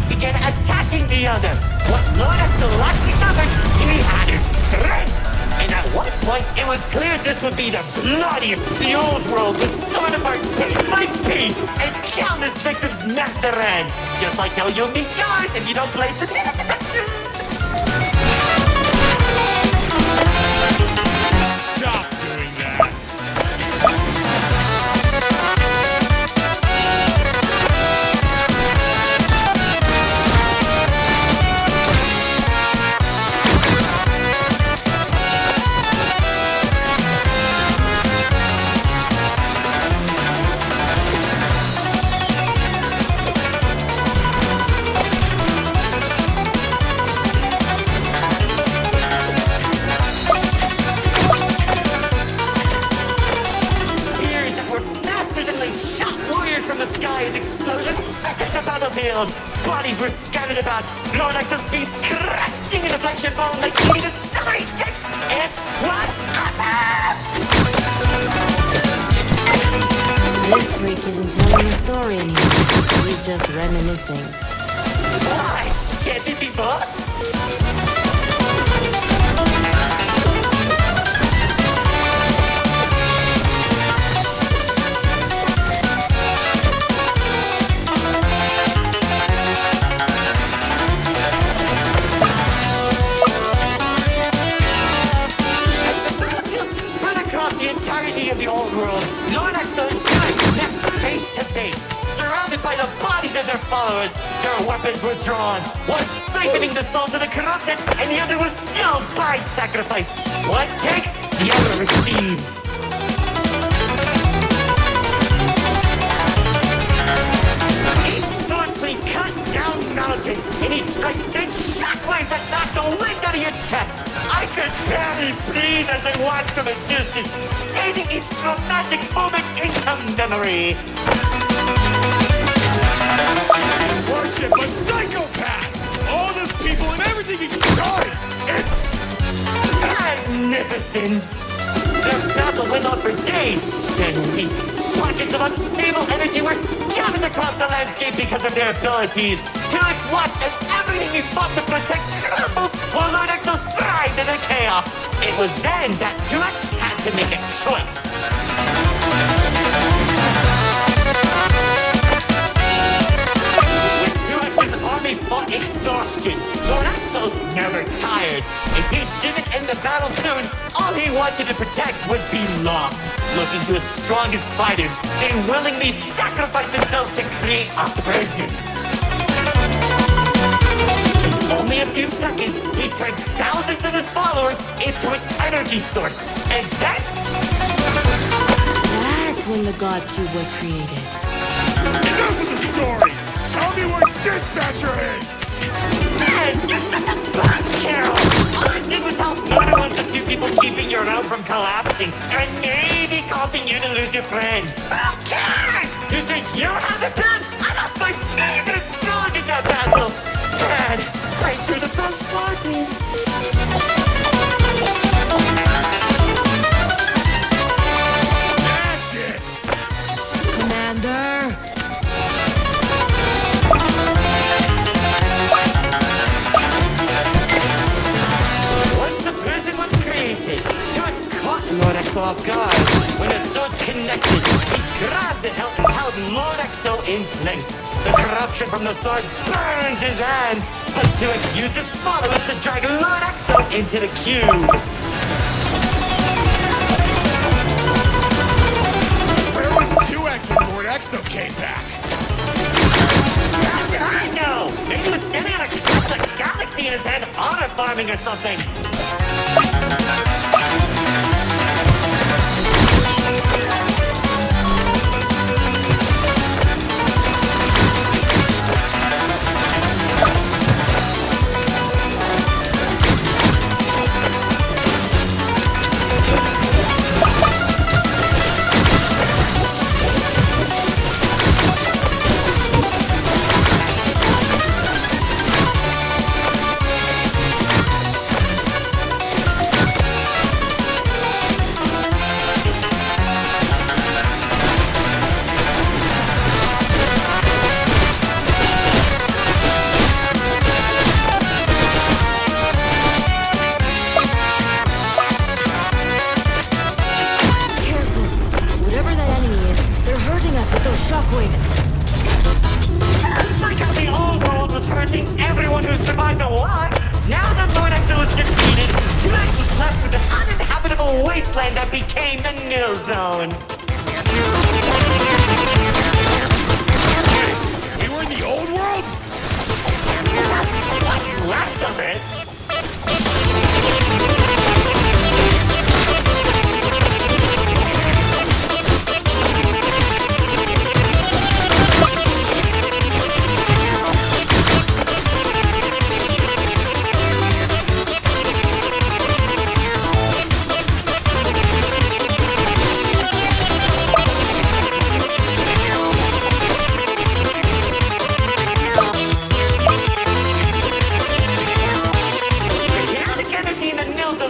began attacking the other. What Lord Exo lacked in numbers, he had in strength. And at one point, it was clear this would be the bloodiest. The old world was torn apart piece by piece, and countless victims met their end. Just like how you'll meet yours if you don't place a minute detection. Stop doing that! From the sky as explosions littered the battlefield. Bodies were scattered about. Lord Exo's beast crashing into flesh and bone like eating a celery stick. It was awesome! This freak isn't telling a story anymore. He's just reminiscing. Why? Can't it be both? Of the old world, Lord Exo met face to face, surrounded by the bodies of their followers. Their weapons were drawn, one siphoning the souls of the corrupted, and the other was filled by sacrifice. One takes, the other receives. Each sword swing cut down mountains, and each strike sent shockwaves that knocked the wind out of your chest. I could barely breathe as I watched from a distance, stating each dramatic moment into memory. Worship a psychopath! All those people and everything he's done! It's magnificent! Their battle went on for days, then weeks. Pockets of unstable energy were scattered across the landscape because of their abilities. 2X watched as everything he fought to protect crumbled, while Lord Exo thrived in the chaos. It was then that 2X had to make a choice. When 2X's army fought exhaustion, Lord Exo never tired. If he didn't end the battle soon, all he wanted to protect would be lost. Looking to his strongest fighters, they willingly sacrificed themselves to create a prison. In only a few seconds, he turned thousands of his followers into an energy source. And then... That's when the God Cube was created. Enough of the stories! Tell me where Dispatcher is! Man, you're such a buzz, Carol! All I did was help murder one of the two people keeping your realm from collapsing, and maybe causing you to lose your friend. Who cares? You think you have the pen? I lost my favorite dog in that battle! Man, right through the best party! That's it! Commander! Once the prison was created, 2X caught Lord Exo off guard. When the swords connected, he grabbed and held Lord Exo in place. The corruption from the sword burned his hand, but 2X used his followers to drag Lord Exo into the cube. Where was 2X when Lord Exo came back? How did I know? Maybe he was standing on a cliff with a galaxy in his hand, honor farming or something. that became the Nil Zone. We were in the old world? What's left of it?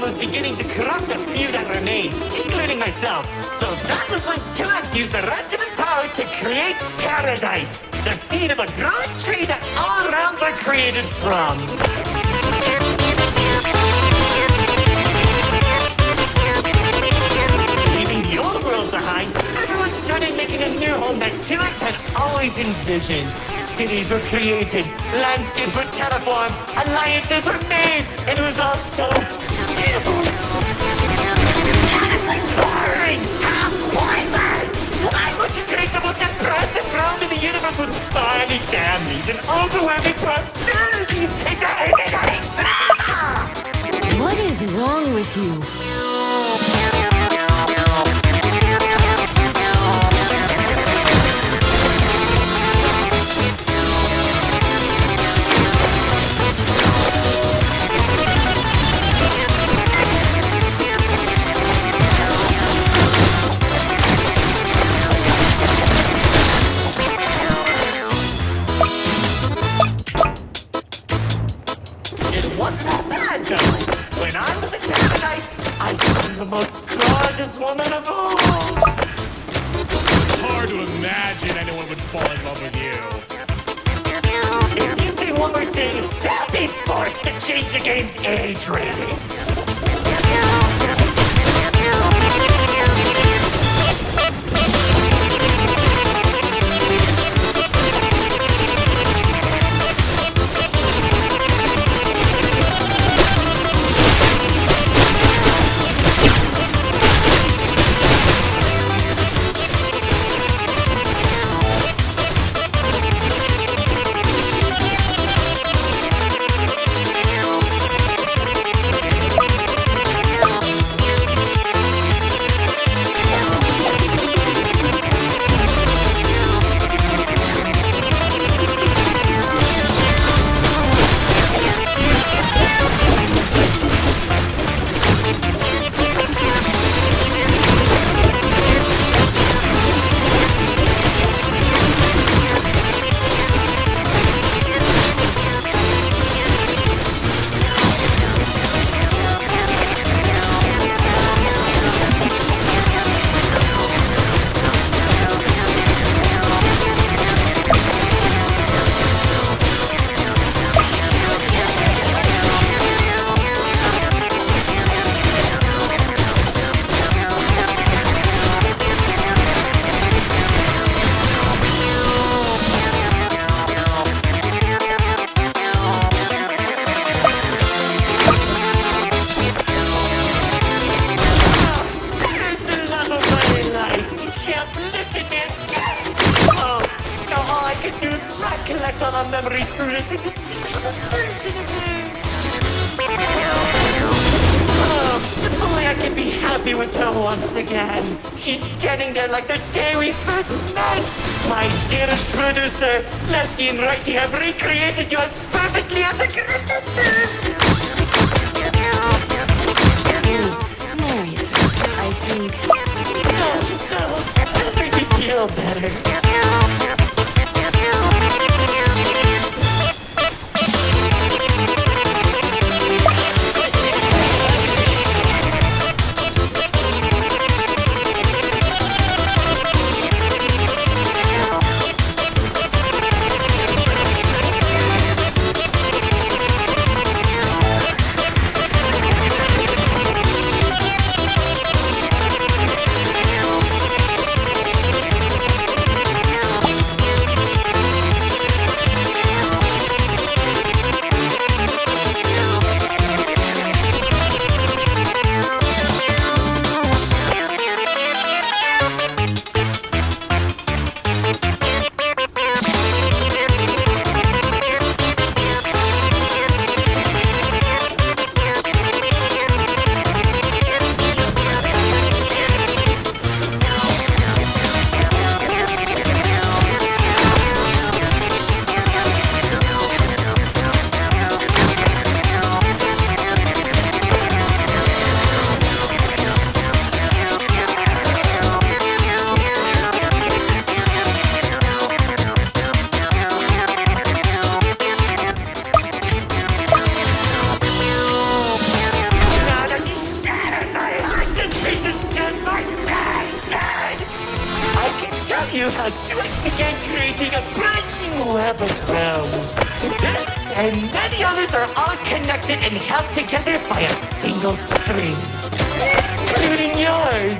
Was beginning to corrupt the few that remained, including myself. So that was when 2X used the rest of his power to create Paradise, the seed of a growing tree that all realms are created from. Leaving the old world behind, everyone started making a new home that 2X had always envisioned. Cities were created, landscapes were terraformed, alliances were made, and it was all so beautiful. Honestly boring! How pointless! Why would you create the most impressive realm in the universe with spiny families and overwhelming prosperity? It isn't any drama! What is wrong with you? When I was in Paradise, I found the most gorgeous woman of all. Hard to imagine anyone would fall in love with you. If you say one more thing, they'll be forced to change the game's age rating. Collect all our memories through this indistinguishable version of her. If only I can be happy with her once again. She's standing there like the day we first met. My dearest producer, Lefty and Righty have recreated you as perfectly as I can remember. Wait, marry her. I think... No, it'll make me feel better. separate realms. This and many others are all connected and held together by a single string, including yours.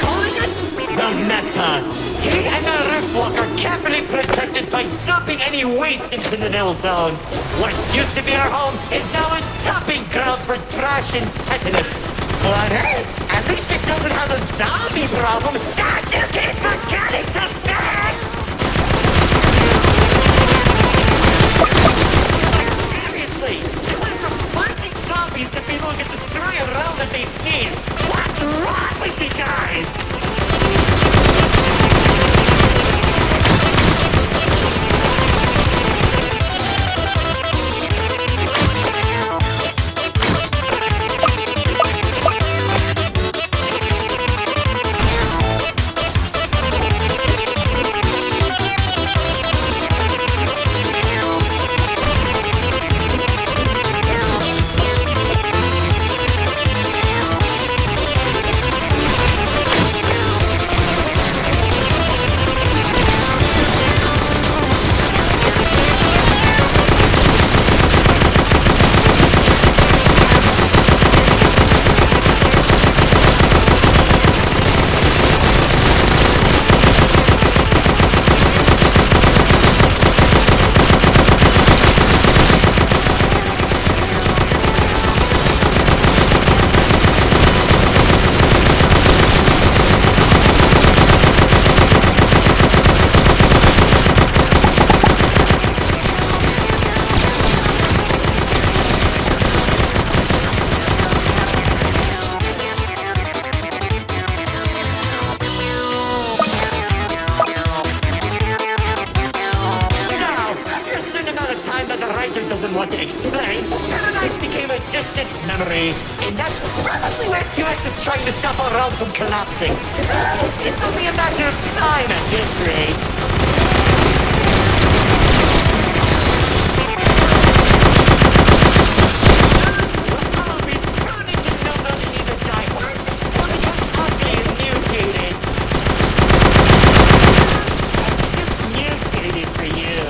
Calling it the Meta. He and the Ripwalk are carefully protected by dumping any waste into the Null Zone. What used to be our home is now a dumping ground for trash and tetanus. But hey, at least it doesn't have a zombie problem that you keep forgetting to fix! Seriously, you went from fighting zombies to people who can destroy a realm that they sneeze. What's wrong with you guys? Doesn't want to explain, Paradise became a distant memory, and that's probably where 2X is trying to stop our realm from collapsing. It's only a matter of time at this rate. I'll be thrown into Null Zone and either die horribly or become ugly and mutated. Just mutated for you.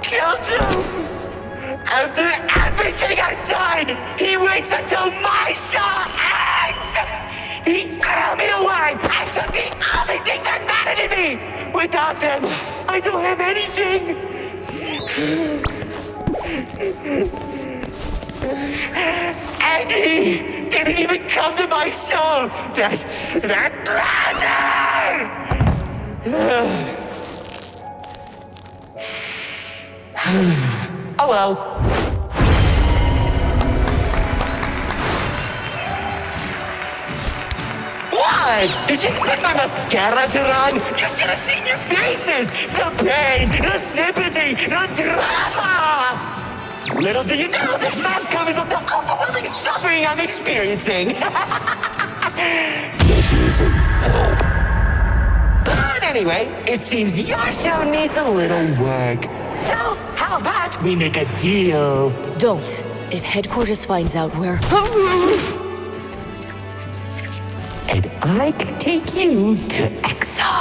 killed him. After everything I've done, he waits until my show ends. He threw me away and took the only things that mattered to me. Without them, I don't have anything. And he didn't even come to my show. That bastard! Oh well. What? Did you expect my mascara to run? You should have seen your faces! The pain, the sympathy, the drama! Little do you know, this mask covers up the overwhelming suffering I'm experiencing. This isn't help. But anyway, it seems your show needs a little work. So, how about we make a deal? Don't. If headquarters finds out we're... And I can take you to Exo.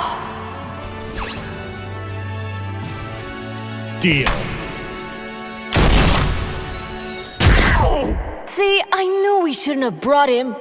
Deal. Ow! See, I knew we shouldn't have brought him.